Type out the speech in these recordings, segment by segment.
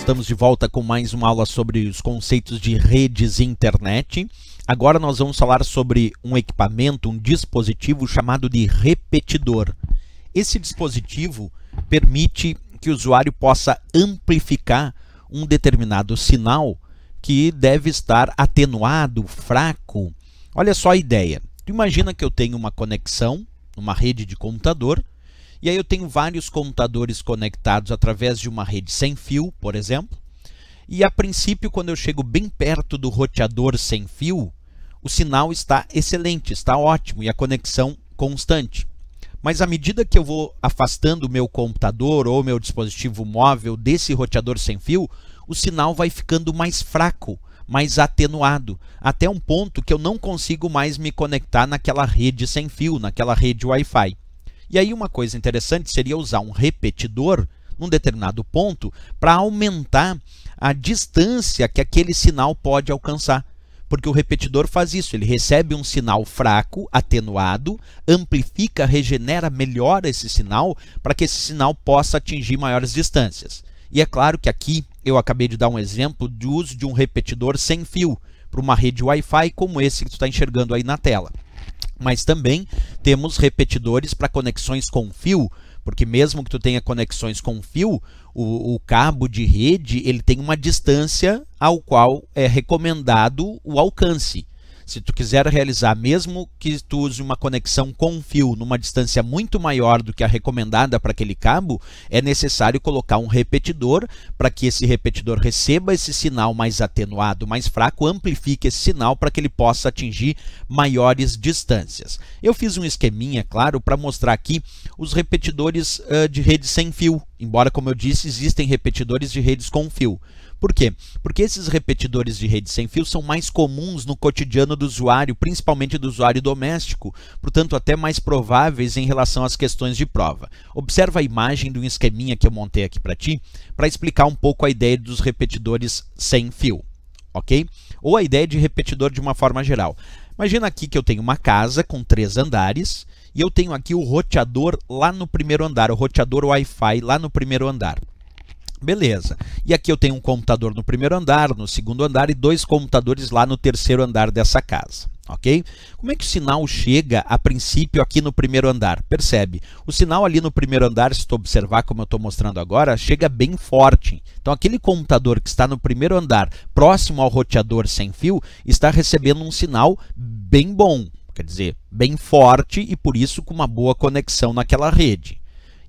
estamos de volta com mais uma aula sobre os conceitos de redes e internet. Agora nós vamos falar sobre um equipamento, um dispositivo chamado de repetidor. Esse dispositivo permite que o usuário possa amplificar um determinado sinal que deve estar atenuado, fraco. Olha só a ideia. Tu imagina que eu tenho uma conexão, uma rede de computador, e aí eu tenho vários computadores conectados através de uma rede sem fio, por exemplo. E a princípio, quando eu chego bem perto do roteador sem fio, o sinal está excelente, está ótimo e a conexão constante. Mas à medida que eu vou afastando o meu computador ou meu dispositivo móvel desse roteador sem fio, o sinal vai ficando mais fraco, mais atenuado, até um ponto que eu não consigo mais me conectar naquela rede sem fio, naquela rede Wi-Fi. E aí uma coisa interessante seria usar um repetidor num determinado ponto para aumentar a distância que aquele sinal pode alcançar. Porque o repetidor faz isso, ele recebe um sinal fraco, atenuado, amplifica, regenera, melhora esse sinal para que esse sinal possa atingir maiores distâncias. E é claro que aqui eu acabei de dar um exemplo do uso de um repetidor sem fio para uma rede Wi-Fi como esse que tu está enxergando aí na tela. Mas também temos repetidores para conexões com fio, porque mesmo que tu tenha conexões com fio, o cabo de rede ele tem uma distância ao qual é recomendado o alcance. Se tu quiser realizar, mesmo que tu use uma conexão com fio numa distância muito maior do que a recomendada para aquele cabo, é necessário colocar um repetidor para que esse repetidor receba esse sinal mais atenuado, mais fraco, amplifique esse sinal para que ele possa atingir maiores distâncias. Eu fiz um esqueminha, claro, para mostrar aqui os repetidores de rede sem fio, embora, como eu disse, existem repetidores de redes com fio. Por quê? Porque esses repetidores de rede sem fio são mais comuns no cotidiano do usuário, principalmente do usuário doméstico, portanto até mais prováveis em relação às questões de prova. Observa a imagem de um esqueminha que eu montei aqui para ti, para explicar um pouco a ideia dos repetidores sem fio, ok? Ou a ideia de repetidor de uma forma geral. Imagina aqui que eu tenho uma casa com 3 andares e eu tenho aqui o roteador lá no primeiro andar, o roteador Wi-Fi lá no primeiro andar. Beleza. E aqui eu tenho um computador no primeiro andar, no segundo andar e 2 computadores lá no terceiro andar dessa casa. Ok? Como é que o sinal chega a princípio aqui no primeiro andar? Percebe? O sinal ali no primeiro andar, se tu observar como eu estou mostrando agora, chega bem forte. Então aquele computador que está no primeiro andar, próximo ao roteador sem fio, está recebendo um sinal bem bom. Quer dizer, bem forte e por isso com uma boa conexão naquela rede.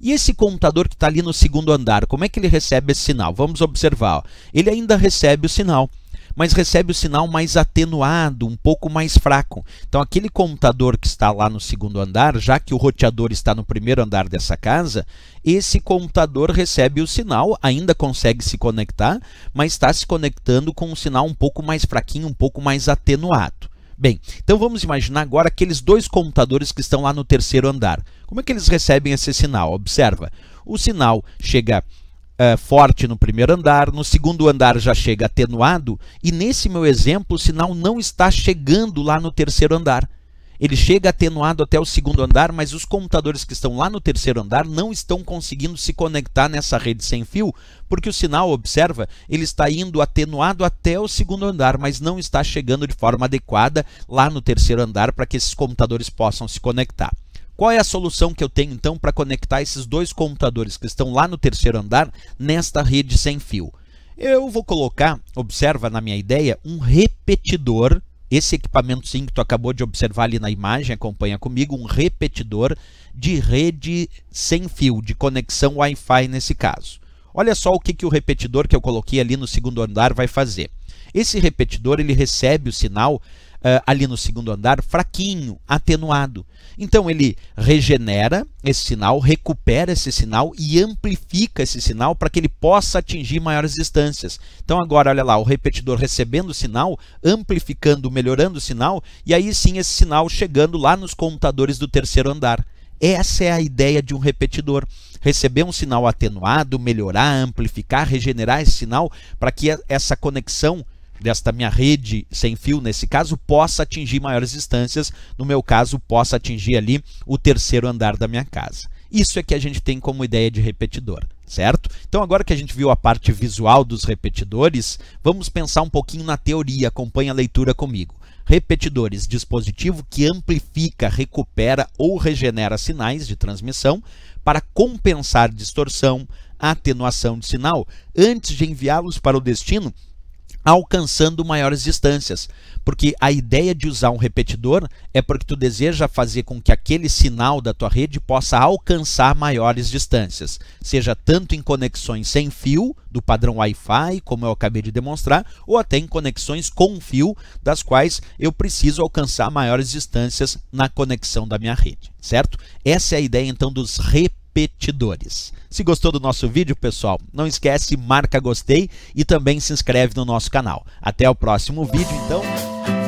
E esse computador que está ali no segundo andar, como é que ele recebe esse sinal? Vamos observar. Ó. Ele ainda recebe o sinal, mas recebe o sinal mais atenuado, um pouco mais fraco. Então aquele computador que está lá no segundo andar, já que o roteador está no primeiro andar dessa casa, esse computador recebe o sinal, ainda consegue se conectar, mas está se conectando com um sinal um pouco mais fraquinho, um pouco mais atenuado. Bem, então vamos imaginar agora aqueles 2 computadores que estão lá no terceiro andar. Como é que eles recebem esse sinal? Observa, o sinal chega forte no primeiro andar, no segundo andar já chega atenuado, e nesse meu exemplo o sinal não está chegando lá no terceiro andar. Ele chega atenuado até o segundo andar, mas os computadores que estão lá no terceiro andar não estão conseguindo se conectar nessa rede sem fio, porque o sinal, observa, ele está indo atenuado até o segundo andar, mas não está chegando de forma adequada lá no terceiro andar para que esses computadores possam se conectar. Qual é a solução que eu tenho então para conectar esses 2 computadores que estão lá no terceiro andar nesta rede sem fio? Eu vou colocar, observa na minha ideia, um repetidor. Esse equipamento sim que tu acabou de observar ali na imagem, acompanha comigo, um repetidor de rede sem fio, de conexão Wi-Fi nesse caso. Olha só o que o repetidor que eu coloquei ali no segundo andar vai fazer. Esse repetidor ele recebe o sinal ali no segundo andar fraquinho, atenuado. Então ele regenera esse sinal, recupera esse sinal e amplifica esse sinal para que ele possa atingir maiores distâncias. Então agora olha lá, o repetidor recebendo o sinal, amplificando, melhorando o sinal e aí sim esse sinal chegando lá nos computadores do terceiro andar. Essa é a ideia de um repetidor. Receber um sinal atenuado, melhorar, amplificar, regenerar esse sinal para que essa conexão desta minha rede sem fio, nesse caso, possa atingir maiores distâncias, no meu caso, possa atingir ali o terceiro andar da minha casa. Isso é que a gente tem como ideia de repetidor, certo? Então agora que a gente viu a parte visual dos repetidores, vamos pensar um pouquinho na teoria, acompanhe a leitura comigo. Repetidores, dispositivo que amplifica, recupera ou regenera sinais de transmissão para compensar distorção, atenuação de sinal antes de enviá-los para o destino, alcançando maiores distâncias. Porque a ideia de usar um repetidor é porque tu deseja fazer com que aquele sinal da tua rede possa alcançar maiores distâncias, seja tanto em conexões sem fio, do padrão Wi-Fi, como eu acabei de demonstrar, ou até em conexões com fio, das quais eu preciso alcançar maiores distâncias na conexão da minha rede, certo? Essa é a ideia então dos repetidores. Se gostou do nosso vídeo, pessoal, não esquece, marca gostei e também se inscreve no nosso canal. Até o próximo vídeo, então.